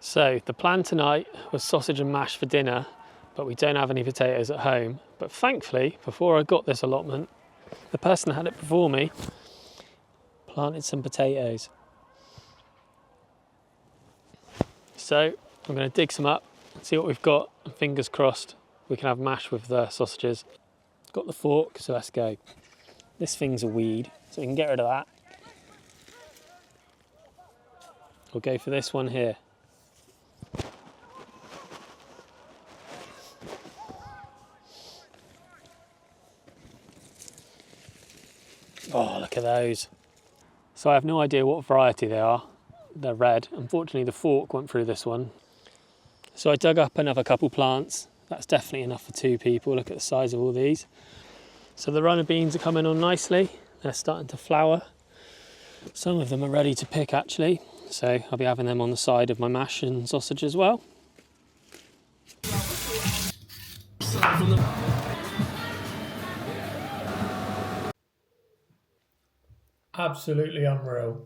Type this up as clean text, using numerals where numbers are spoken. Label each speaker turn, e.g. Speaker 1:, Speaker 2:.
Speaker 1: So the plan tonight was sausage and mash for dinner, but we don't have any potatoes at home. But thankfully, before I got this allotment, the person that had it before me planted some potatoes. So I'm going to dig some up, see what we've got, and fingers crossed we can have mash with the sausages. Got the fork, so let's go. This thing's a weed, so we can get rid of that. We'll go for this one here. Oh, look at those. So I have no idea what variety they are. They're red. Unfortunately, the fork went through this one. So I dug up another couple plants. That's definitely enough for two people. Look at the size of all these. So the runner beans are coming on nicely. They're starting to flower. Some of them are ready to pick actually. So I'll be having them on the side of my mash and sausage as well. Absolutely unreal.